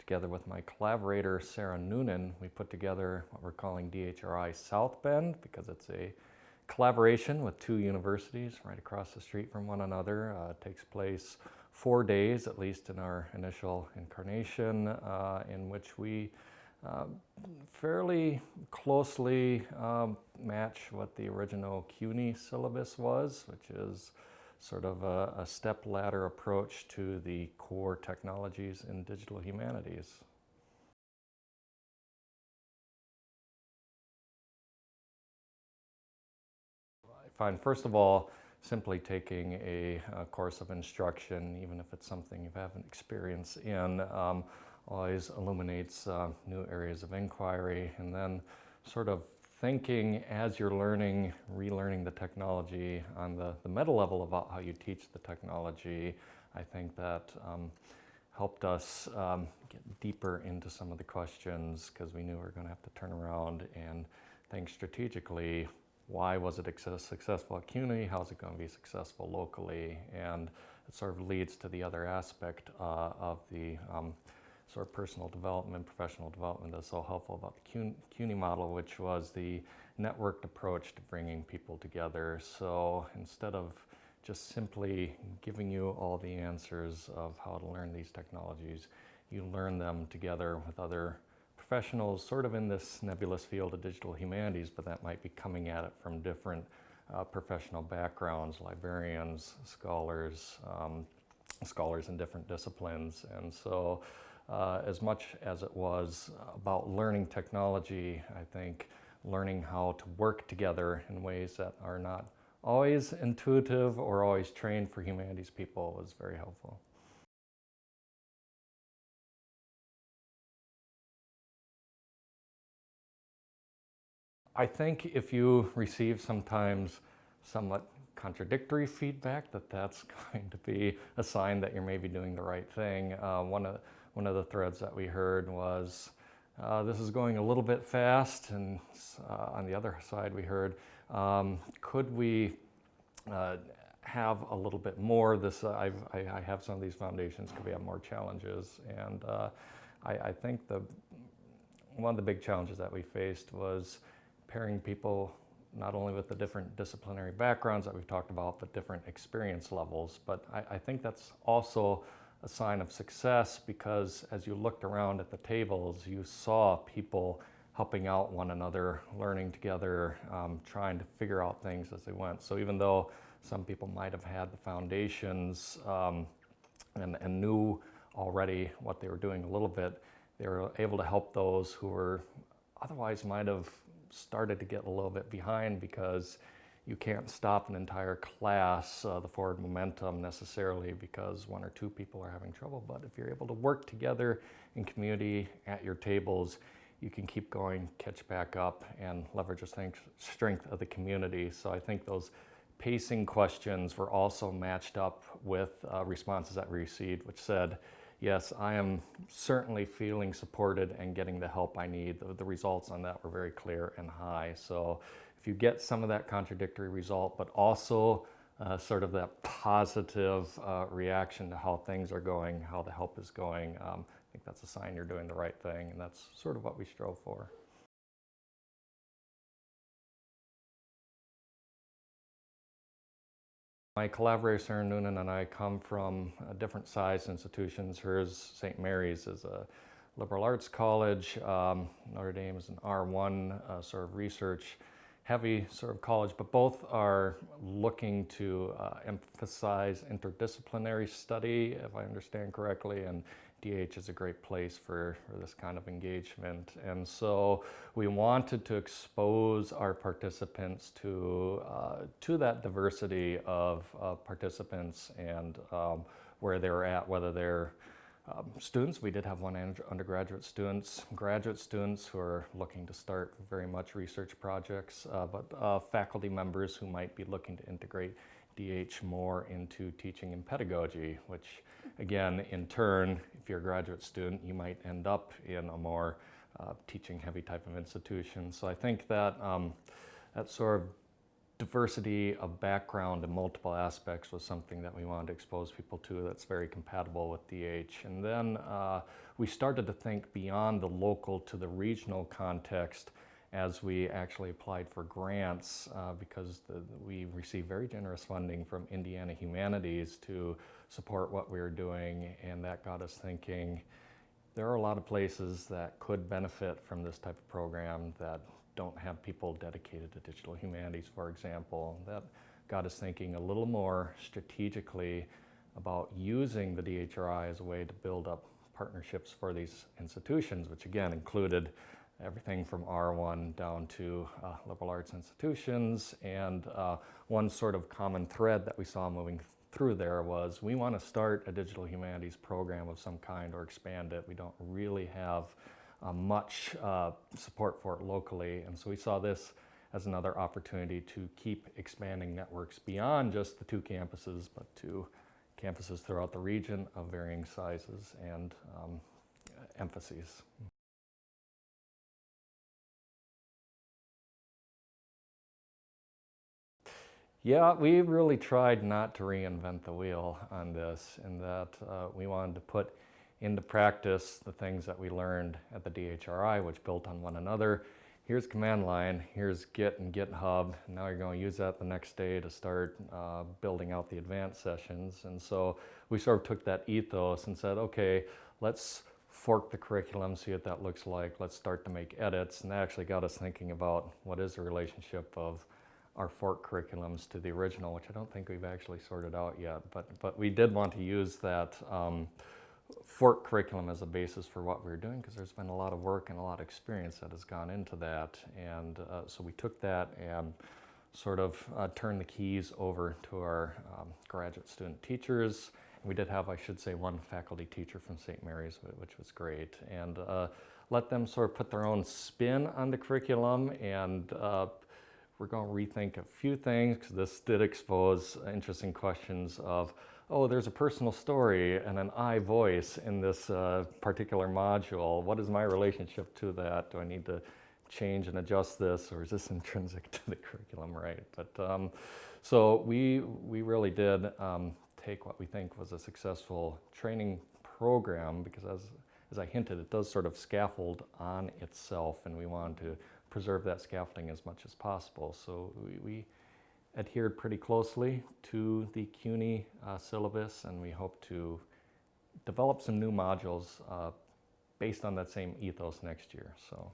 together with my collaborator, Sarah Noonan, we put together what we're calling DHRI South Bend because it's a collaboration with two universities right across the street from one another. It takes place 4 days, at least in our initial incarnation, in which we fairly closely match what the original CUNY syllabus was, which is sort of a step ladder approach to the core technologies in digital humanities. I find, first of all, simply taking a course of instruction, even if it's something you haven't experience in, always illuminates new areas of inquiry. And then sort of thinking as you're learning, relearning the technology on the meta level about how you teach the technology, I think that helped us get deeper into some of the questions because we knew we were going to have to turn around and think strategically. Why was it successful at CUNY? How is it going to be successful locally? And it sort of leads to the other aspect of the sort of personal development, professional development that's so helpful about the CUNY model, which was the networked approach to bringing people together. So instead of just simply giving you all the answers of how to learn these technologies, you learn them together with other professionals sort of in this nebulous field of digital humanities, but that might be coming at it from different professional backgrounds, librarians, scholars, scholars in different disciplines. And so as much as it was about learning technology, I think learning how to work together in ways that are not always intuitive or always trained for humanities people was very helpful. I think if you receive sometimes somewhat contradictory feedback, that's going to be a sign that you're maybe doing the right thing. One of the threads that we heard was, this is going a little bit fast, and on the other side we heard, could we have a little bit more? I have some of these foundations, could we have more challenges? And I think one of the big challenges that we faced was pairing people not only with the different disciplinary backgrounds that we've talked about, but different experience levels. But I think that's also a sign of success because as you looked around at the tables, you saw people helping out one another, learning together, trying to figure out things as they went. So even though some people might have had the foundations and knew already what they were doing a little bit, they were able to help those who were otherwise might have started to get a little bit behind because you can't stop an entire class, the forward momentum necessarily because one or two people are having trouble. But if you're able to work together in community at your tables, you can keep going, catch back up, and leverage the strength of the community. So I think those pacing questions were also matched up with responses that we received, which said, yes, I am certainly feeling supported and getting the help I need. The results on that were very clear and high. So if you get some of that contradictory result, but also sort of that positive reaction to how things are going, how the help is going, I think that's a sign you're doing the right thing, and that's sort of what we strove for. My collaborator, Sarah Noonan, and I come from different sized institutions. Hers, St. Mary's, is a liberal arts college. Notre Dame is an R1 sort of research heavy sort of college, but both are looking to emphasize interdisciplinary study, if I understand correctly, and DH is a great place for this kind of engagement. And so we wanted to expose our participants to that diversity of participants and where they're at, whether they're students. We did have one undergraduate students, graduate students who are looking to start very much research projects, but faculty members who might be looking to integrate DH more into teaching and pedagogy, which again, in turn, if you're a graduate student, you might end up in a more teaching heavy type of institution. So I think that that sort of diversity of background in multiple aspects was something that we wanted to expose people to that's very compatible with DH. And then we started to think beyond the local to the regional context as we actually applied for grants because we received very generous funding from Indiana Humanities to support what we were doing, and that got us thinking there are a lot of places that could benefit from this type of program that don't have people dedicated to digital humanities, for example. That got us thinking a little more strategically about using the DHRI as a way to build up partnerships for these institutions, which again included everything from R1 down to liberal arts institutions. And one sort of common thread that we saw moving through there was we want to start a digital humanities program of some kind or expand it. We don't really have much support for it locally, and so we saw this as another opportunity to keep expanding networks beyond just the 2 campuses, but to campuses throughout the region of varying sizes and emphases. Yeah, we really tried not to reinvent the wheel on this, in that we wanted to put into practice the things that we learned at the DHRI, which built on one another. Here's command line, here's Git and GitHub, and now you're going to use that the next day to start building out the advanced sessions. And so we sort of took that ethos and said, okay, let's fork the curriculum, see what that looks like, let's start to make edits. And that actually got us thinking about what is the relationship of our fork curriculums to the original, which I don't think we've actually sorted out yet, but we did want to use that fork curriculum as a basis for what we were doing, because there's been a lot of work and a lot of experience that has gone into that. And so we took that and sort of turned the keys over to our graduate student teachers. And we did have, I should say, one faculty teacher from St. Mary's, which was great, and let them sort of put their own spin on the curriculum. And we're going to rethink a few things, because this did expose interesting questions of, oh, there's a personal story and an I voice in this particular module. What is my relationship to that? Do I need to change and adjust this, or is this intrinsic to the curriculum, right? But so we really did take what we think was a successful training program, because as I hinted, it does sort of scaffold on itself, and we wanted to preserve that scaffolding as much as possible. So we adhered pretty closely to the CUNY syllabus, and we hope to develop some new modules based on that same ethos next year. So